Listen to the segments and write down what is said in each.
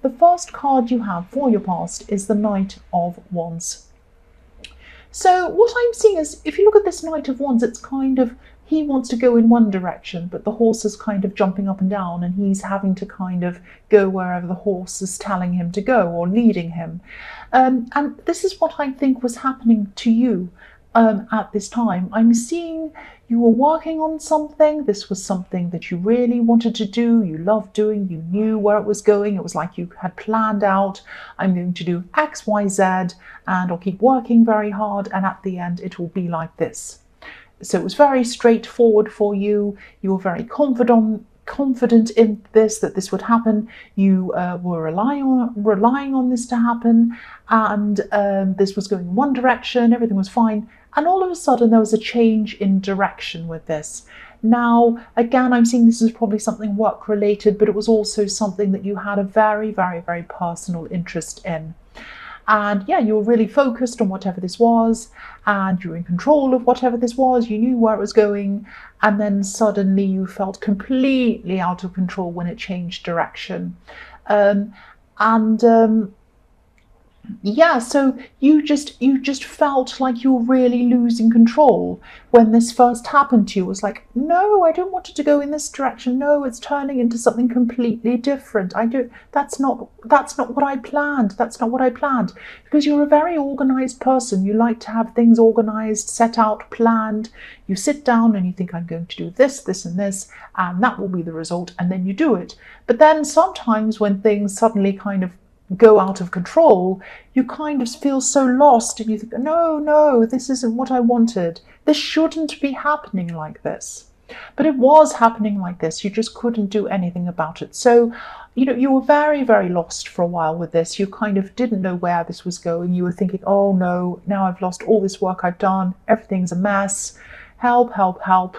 the first card you have for your past is the Knight of Wands. So what I'm seeing is, if you look at this Knight of Wands, it's kind of, he wants to go in one direction, but the horse is kind of jumping up and down, and he's having to kind of go wherever the horse is telling him to go or leading him. And this is what I think was happening to you at this time. I'm seeing you were working on something. This was something that you really wanted to do, you loved doing, you knew where it was going. It was like you had planned out, I'm going to do X, Y, Z, and I'll keep working very hard, and at the end it will be like this. So it was very straightforward for you. You were very confident in this, that this would happen. You were relying on this to happen, and this was going in one direction, everything was fine. And all of a sudden there was a change in direction with this. Now, again, I'm seeing this is probably something work related, but it was also something that you had a very, very, very personal interest in. And yeah, you were really focused on whatever this was, and you were in control of whatever this was, you knew where it was going, and then suddenly you felt completely out of control when it changed direction. Yeah, so you just felt like you were really losing control when this first happened to you. It was like, no, I don't want it to go in this direction. No, it's turning into something completely different. That's not what I planned. That's not what I planned. Because you're a very organized person. You like to have things organized, set out, planned. You sit down and you think, I'm going to do this, this, and this, and that will be the result, and then you do it. But then sometimes when things suddenly kind of go out of control, you kind of feel so lost, and you think, no, this isn't what I wanted. This shouldn't be happening like this. But it was happening like this. You just couldn't do anything about it. So, you were very, very lost for a while with this. You kind of didn't know where this was going. You were thinking, oh no, now I've lost all this work I've done. Everything's a mess. Help, help, help.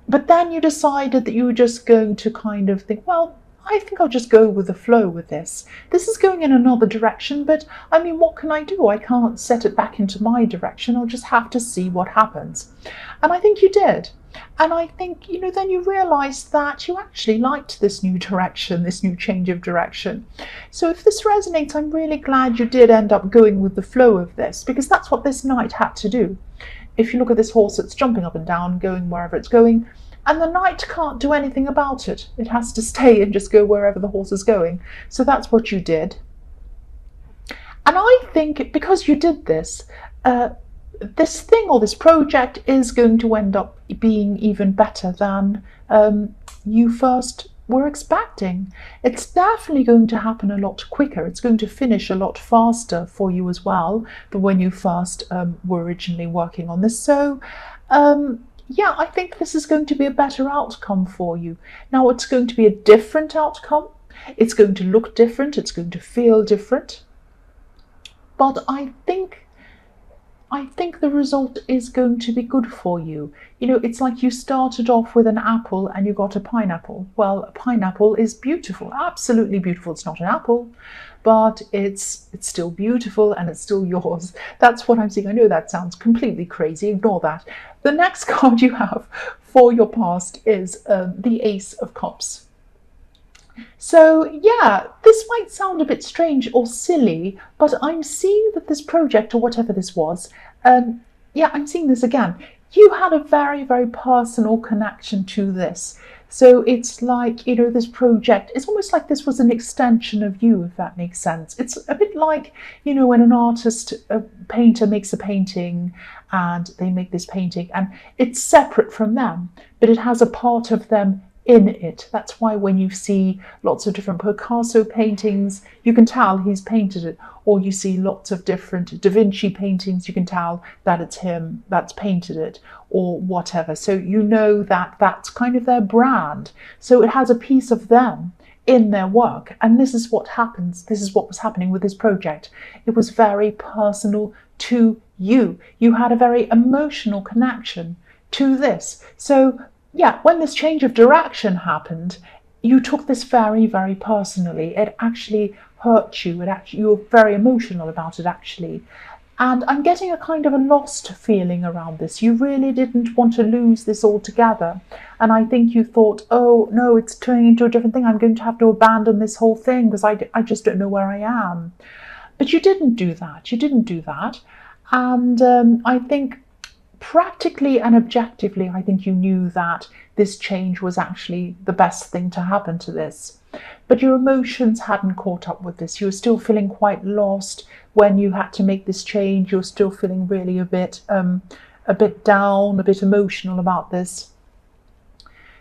But then you decided that you were just going to kind of think, well, I think I'll just go with the flow with this. This is going in another direction, but I mean, what can I do? I can't set it back into my direction. I'll just have to see what happens. And I think you did. And I think, then you realized that you actually liked this new direction, this new change of direction. So if this resonates, I'm really glad you did end up going with the flow of this, because that's what this knight had to do. If you look at this horse, it's jumping up and down, going wherever it's going, and the knight can't do anything about it. It has to stay and just go wherever the horse is going. So that's what you did. And I think because you did this, this thing or this project is going to end up being even better than you first were expecting. It's definitely going to happen a lot quicker. It's going to finish a lot faster for you as well than when you first were originally working on this. So, yeah, I think this is going to be a better outcome for you. Now, it's going to be a different outcome. It's going to look different. It's going to feel different. But I think the result is going to be good for you. It's like you started off with an apple and you got a pineapple. Well, a pineapple is beautiful, absolutely beautiful. It's not an apple, but it's still beautiful and it's still yours. That's what I'm seeing. I know that sounds completely crazy. Ignore that. The next card you have for your past is the Ace of Cups. So yeah, this might sound a bit strange or silly, but I'm seeing that this project, or whatever this was, yeah, I'm seeing this again. You had a very, very personal connection to this. So it's like, this project, it's almost like this was an extension of you, if that makes sense. It's a bit like, when an artist, a painter makes a painting and they make this painting and it's separate from them, but it has a part of them in it. That's why when you see lots of different Picasso paintings, you can tell he's painted it. Or you see lots of different Da Vinci paintings, you can tell that it's him that's painted it, or whatever. So you know that that's kind of their brand. So it has a piece of them in their work. And this is what happens. This is what was happening with this project. It was very personal to you. You had a very emotional connection to this. So yeah, when this change of direction happened, you took this very, very personally. It actually hurt you. You were very emotional about it, actually. And I'm getting a kind of a lost feeling around this. You really didn't want to lose this altogether. And I think you thought, oh, no, it's turning into a different thing. I'm going to have to abandon this whole thing because I just don't know where I am. But you didn't do that. You didn't do that. And I think practically and objectively, I think you knew that this change was actually the best thing to happen to this. But your emotions hadn't caught up with this. You were still feeling quite lost when you had to make this change. You were still feeling really a bit down, a bit emotional about this.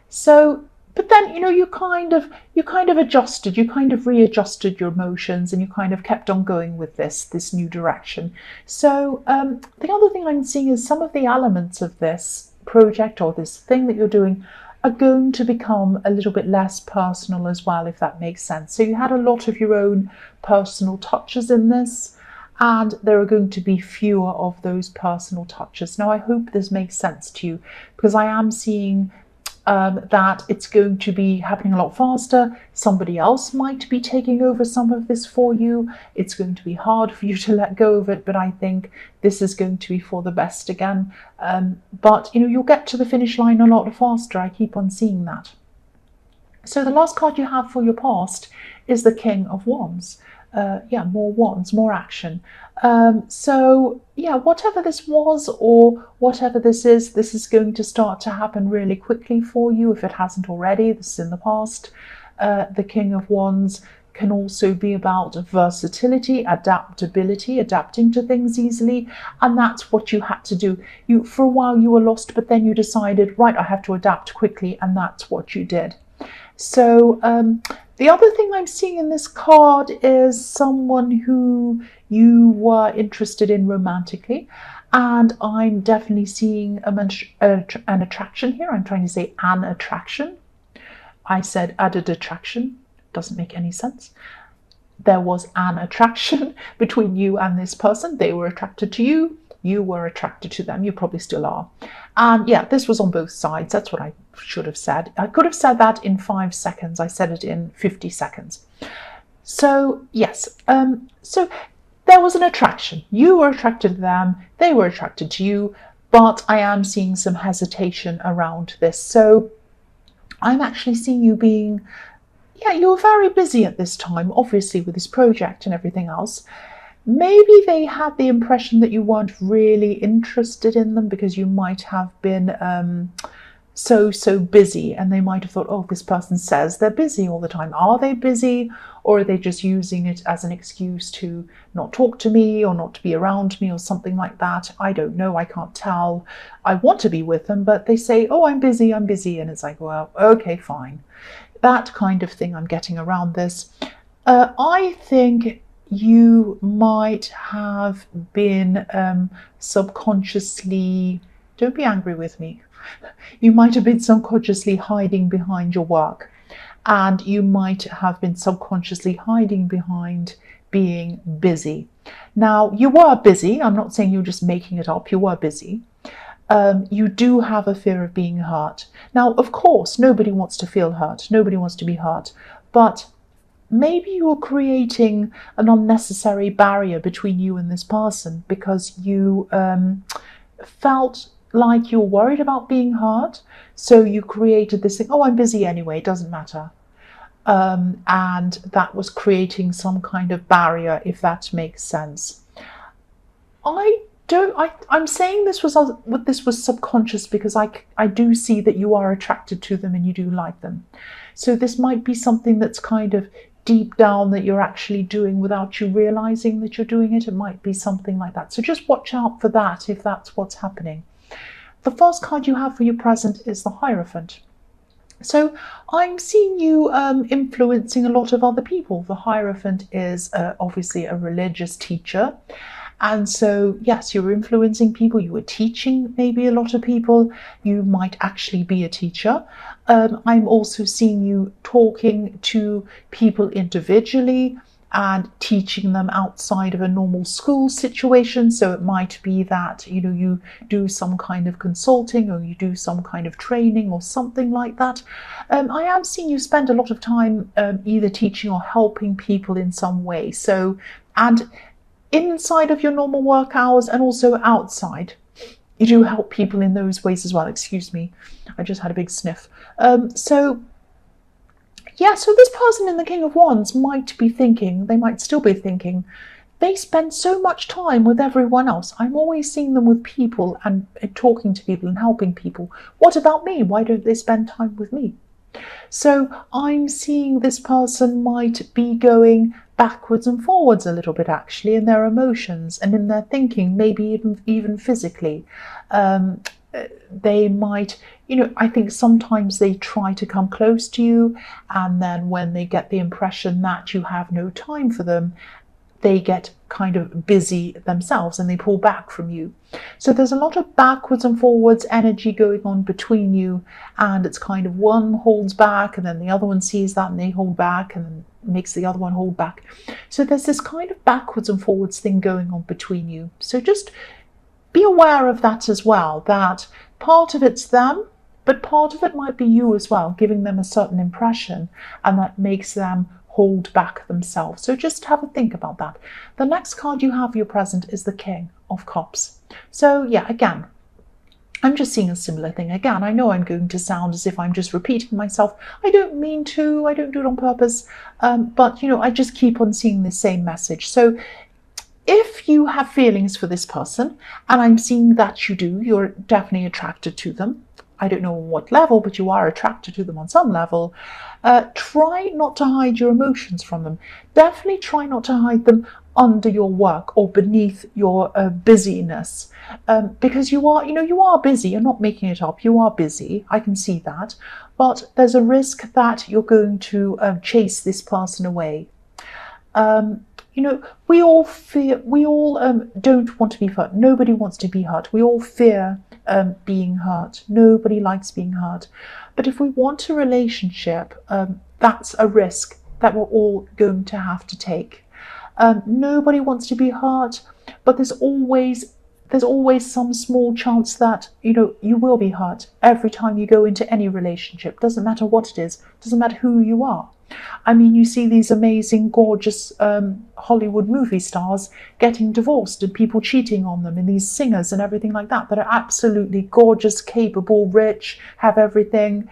So, but then, you kind of adjusted, you kind of readjusted your emotions, and you kind of kept on going with this new direction. So the other thing I'm seeing is some of the elements of this project or this thing that you're doing are going to become a little bit less personal as well, if that makes sense. So you had a lot of your own personal touches in this, and there are going to be fewer of those personal touches. Now, I hope this makes sense to you, because I am seeing that it's going to be happening a lot faster. Somebody else might be taking over some of this for you. It's going to be hard for you to let go of it, but I think this is going to be for the best again. But you'll get to the finish line a lot faster. I keep on seeing that. So the last card you have for your past is the King of Wands. More wands, more action. So whatever this was or whatever this is going to start to happen really quickly for you if it hasn't already. This is in the past. The King of Wands can also be about versatility, adaptability, adapting to things easily, and that's what you had to do. For a while you were lost, but then you decided, right, I have to adapt quickly, and that's what you did. So the other thing I'm seeing in this card is someone who you were interested in romantically, and I'm definitely seeing an attraction here. I'm trying to say an attraction. I said added attraction. Doesn't make any sense. There was an attraction between you and this person. They were attracted to you. You were attracted to them. You probably still are. And this was on both sides. That's what I should have said. I could have said that in 5 seconds. I said it in 50 seconds. So, yes. So there was an attraction. You were attracted to them. They were attracted to you. But I am seeing some hesitation around this. So I'm actually seeing you being, you were very busy at this time, obviously, with this project and everything else. Maybe they had the impression that you weren't really interested in them because you might have been so busy, and they might have thought, oh, this person says they're busy all the time. Are they busy, or are they just using it as an excuse to not talk to me or not to be around me or something like that? I don't know. I can't tell. I want to be with them, but they say, oh, I'm busy, and it's like, well, okay, fine. That kind of thing I'm getting around this. I think you might have been subconsciously, don't be angry with me, you might have been subconsciously hiding behind your work, and you might have been subconsciously hiding behind being busy. Now, you were busy. I'm not saying you're just making it up. You were busy. You do have a fear of being hurt. Now, of course, nobody wants to feel hurt. Nobody wants to be hurt. But maybe you're creating an unnecessary barrier between you and this person because you felt like you're worried about being hurt. So you created this thing, oh, I'm busy anyway, it doesn't matter. And that was creating some kind of barrier, if that makes sense. I'm saying this was subconscious because I do see that you are attracted to them and you do like them. So this might be something that's kind of deep down that you're actually doing without you realizing that you're doing it. It might be something like that. So just watch out for that if that's what's happening. The first card you have for your present is the Hierophant. So I'm seeing you influencing a lot of other people. The Hierophant is obviously a religious teacher. And so, yes, you were influencing people. You were teaching maybe a lot of people. You might actually be a teacher. I'm also seeing you talking to people individually and teaching them outside of a normal school situation. So it might be that, you do some kind of consulting or you do some kind of training or something like that. I am seeing you spend a lot of time either teaching or helping people in some way. So, and inside of your normal work hours and also outside. You do help people in those ways as well. Excuse me, I just had a big sniff. So this person in the King of Wands might be thinking, they might still be thinking, they spend so much time with everyone else. I'm always seeing them with people and talking to people and helping people. What about me? Why don't they spend time with me? So I'm seeing this person might be going backwards and forwards a little bit, actually, in their emotions and in their thinking, maybe even physically. They might, I think sometimes they try to come close to you, and then when they get the impression that you have no time for them, they get kind of busy themselves and they pull back from you. So there's a lot of backwards and forwards energy going on between you, and it's kind of one holds back and then the other one sees that and they hold back and then makes the other one hold back. So there's this kind of backwards and forwards thing going on between you. So just be aware of that as well, that part of it's them, but part of it might be you as well, giving them a certain impression, and that makes them hold back themselves. So just have a think about that. The next card you have for your present is the King of Cups. So yeah, again, I'm just seeing a similar thing. Again, I know I'm going to sound as if I'm just repeating myself. I don't mean to, I don't do it on purpose, but I just keep on seeing the same message. So if you have feelings for this person, and I'm seeing that you do, you're definitely attracted to them. I don't know on what level, but you are attracted to them on some level. Try not to hide your emotions from them. Definitely try not to hide them under your work or beneath your busyness, because you are busy. You're not making it up. You are busy. I can see that, but there's a risk that you're going to chase this person away. We all fear. We all don't want to be hurt. Nobody wants to be hurt. We all fear being hurt. Nobody likes being hurt. But if we want a relationship, that's a risk that we're all going to have to take. Nobody wants to be hurt, but there's always some small chance that you will be hurt every time you go into any relationship. Doesn't matter what it is. Doesn't matter who you are. I mean, you see these amazing, gorgeous Hollywood movie stars getting divorced and people cheating on them, and these singers and everything like that are absolutely gorgeous, capable, rich, have everything,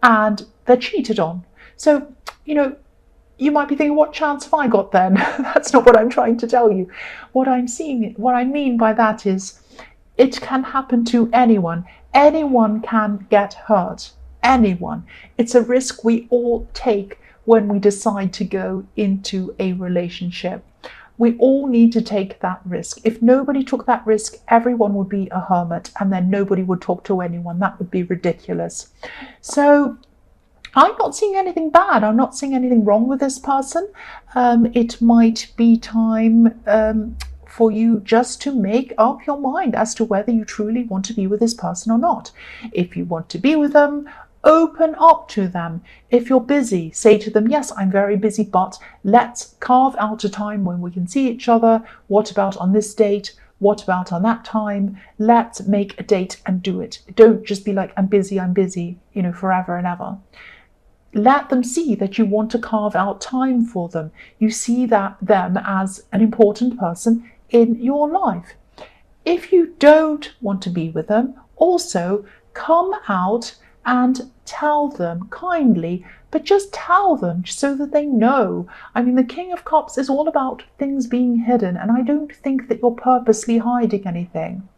and they're cheated on. So, you might be thinking, what chance have I got then? That's not what I'm trying to tell you. What I mean by that is, it can happen to anyone. Anyone can get hurt. Anyone. It's a risk we all take when we decide to go into a relationship. We all need to take that risk. If nobody took that risk, everyone would be a hermit, and then nobody would talk to anyone. That would be ridiculous. So I'm not seeing anything bad. I'm not seeing anything wrong with this person. It might be time for you just to make up your mind as to whether you truly want to be with this person or not. If you want to be with them, open up to them. If you're busy, say to them, yes, I'm very busy, but let's carve out a time when we can see each other. What about on this date? What about on that time? Let's make a date and do it. Don't just be like, I'm busy, forever and ever. Let them see that you want to carve out time for them. You see them as an important person in your life. If you don't want to be with them, also come out and tell them kindly, but just tell them so that they know. I mean, the King of Cups is all about things being hidden, and I don't think that you're purposely hiding anything.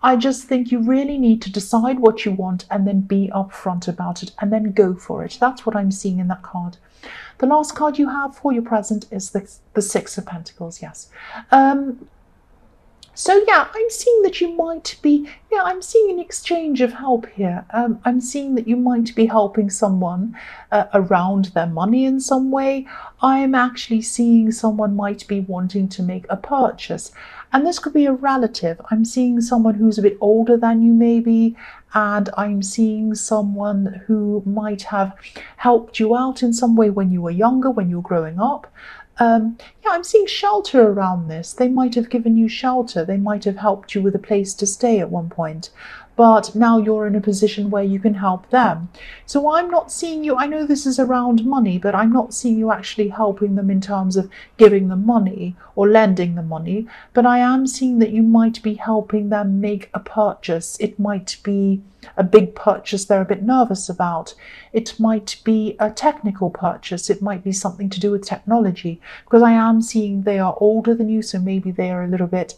I just think you really need to decide what you want and then be upfront about it and then go for it. That's what I'm seeing in that card. The last card you have for your present is the Six of Pentacles, yes. So yeah, I'm seeing that you might be, I'm seeing an exchange of help here. I'm seeing that you might be helping someone around their money in some way. I'm actually seeing someone might be wanting to make a purchase. And this could be a relative. I'm seeing someone who's a bit older than you maybe, and I'm seeing someone who might have helped you out in some way when you were younger, when you were growing up. I'm seeing shelter around this. They might have given you shelter. They might have helped you with a place to stay at one point. but now you're in a position where you can help them. So I'm not seeing you, I know this is around money, but I'm not seeing you actually helping them in terms of giving them money or lending them money, but I am seeing that you might be helping them make a purchase. It might be a big purchase they're a bit nervous about. It might be a technical purchase. It might be something to do with technology, because I am seeing they are older than you, so maybe they are a little bit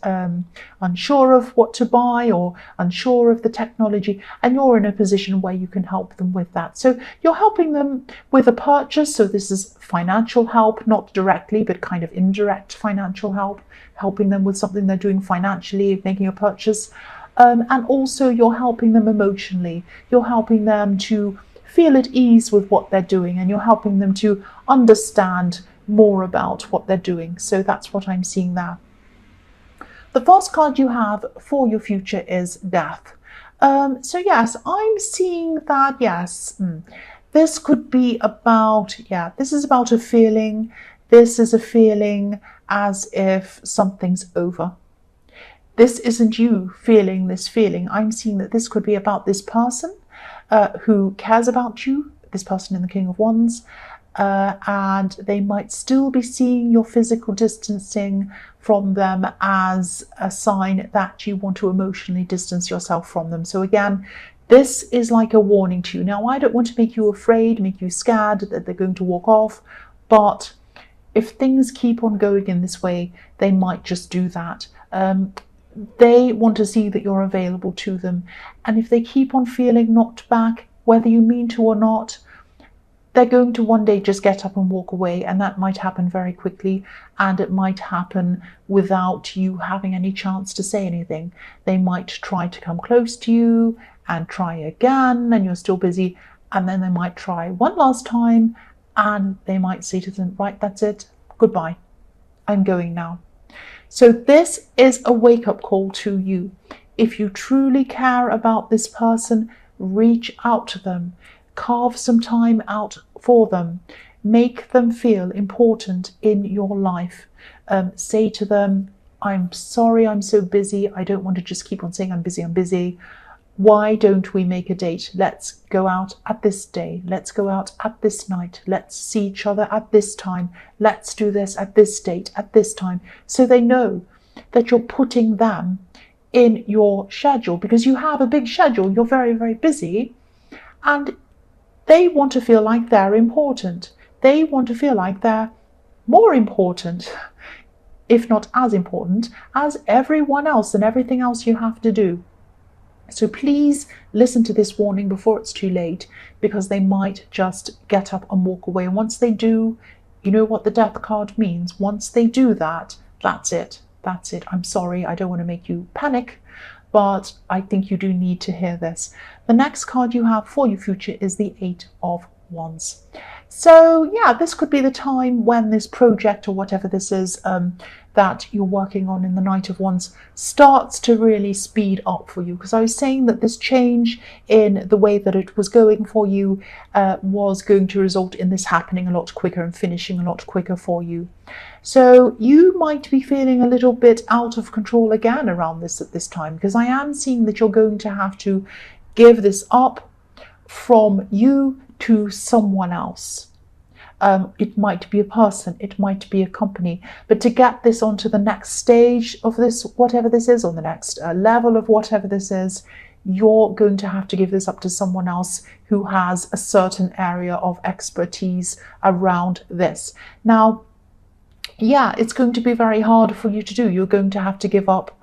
unsure of what to buy or unsure of the technology, and you're in a position where you can help them with that. So you're helping them with a purchase. So this is financial help, not directly, but kind of indirect financial help, helping them with something they're doing financially, making a purchase. And also you're helping them emotionally. You're helping them to feel at ease with what they're doing, and you're helping them to understand more about what they're doing. So that's what I'm seeing there. The first card you have for your future is Death. So yes, I'm seeing that, yes, this could be about, this is about a feeling. This is a feeling as if something's over. This isn't you feeling this feeling. I'm seeing that this could be about this person who cares about you, this person in the King of Wands, and they might still be seeing your physical distancing from them as a sign that you want to emotionally distance yourself from them. So again, this is like a warning to you. Now, I don't want to make you afraid, make you scared that they're going to walk off, but if things keep on going in this way, they might just do that. They want to see that you're available to them. And if they keep on feeling knocked back, whether you mean to or not, they're going to one day just get up and walk away. And that might happen very quickly. And it might happen without you having any chance to say anything. They might try to come close to you and try again, and you're still busy. And then they might try one last time, and they might say to them, right, that's it. Goodbye. I'm going now. So this is a wake-up call to you. If you truly care about this person, reach out to them. Carve some time out for them. Make them feel important in your life. Say to them, I'm sorry, I'm so busy. I don't want to just keep on saying I'm busy, I'm busy. Why don't we make a date? Let's go out at this day. Let's go out at this night. Let's see each other at this time. Let's do this at this date, at this time. So they know that you're putting them in your schedule, because you have a big schedule. You're very, very busy, and they want to feel like they're important. They want to feel like they're more important, if not as important, as everyone else and everything else you have to do. So please listen to this warning before it's too late, because they might just get up and walk away. And once they do, you know what the Death card means. Once they do that, that's it. That's it. I'm sorry, I don't want to make you panic, but I think you do need to hear this. The next card you have for your future is the 8 of Wands. So yeah, this could be the time when this project or whatever this is that you're working on in the Knight of Wands starts to really speed up for you. Because I was saying that this change in the way that it was going for you was going to result in this happening a lot quicker and finishing a lot quicker for you. So you might be feeling a little bit out of control again around this at this time, because I am seeing that you're going to have to give this up from you to someone else. It might be a person, it might be a company, but to get this onto the next stage of this, whatever this is, or the next level of whatever this is, you're going to have to give this up to someone else who has a certain area of expertise around this. Now, yeah, it's going to be very hard for you to do. You're going to have to give up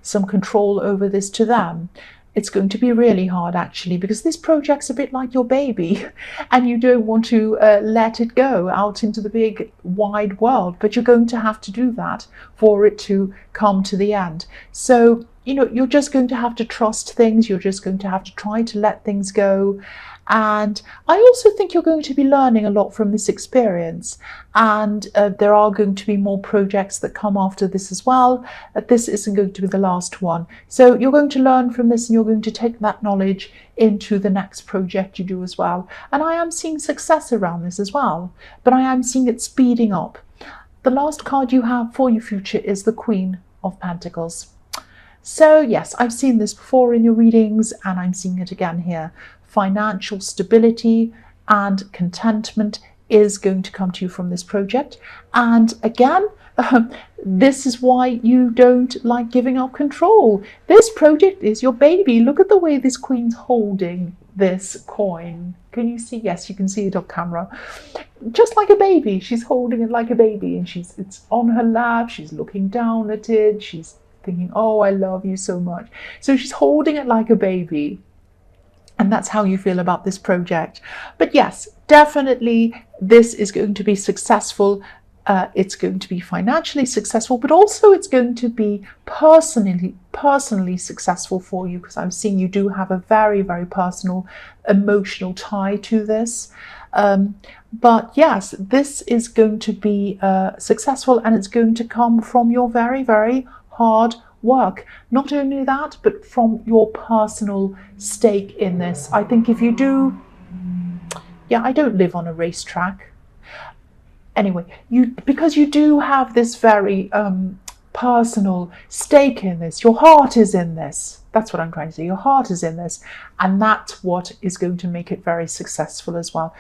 some control over this to them. It's going to be really hard, actually, because this project's a bit like your baby and you don't want to let it go out into the big wide world, but you're going to have to do that for it to come to the end. So, you know, you're just going to have to trust things. You're just going to have to try to let things go. And I also think you're going to be learning a lot from this experience. And there are going to be more projects that come after this as well. This isn't going to be the last one. So you're going to learn from this, and you're going to take that knowledge into the next project you do as well. And I am seeing success around this as well, but I am seeing it speeding up. The last card you have for your future is the Queen of Pentacles. So yes, I've seen this before in your readings, and I'm seeing it again here. Financial stability and contentment is going to come to you from this project. And again, this is why you don't like giving up control. This project is your baby. Look at the way this queen's holding this coin. Can you see? Yes, you can see it on camera. Just like a baby. She's holding it like a baby, and it's on her lap. She's looking down at it. She's thinking, oh, I love you so much. So she's holding it like a baby. And that's how you feel about this project. But yes, definitely this is going to be successful. It's going to be financially successful, but also it's going to be personally successful for you, because I'm seeing you do have a very, very personal, emotional tie to this. But yes, this is going to be successful, and it's going to come from your very, very hard work. Not only that, but from your personal stake in this. I think if you do, yeah, I don't live on a racetrack. Anyway, because you do have this very personal stake in this. Your heart is in this. That's what I'm trying to say. Your heart is in this, and that's what is going to make it very successful as well.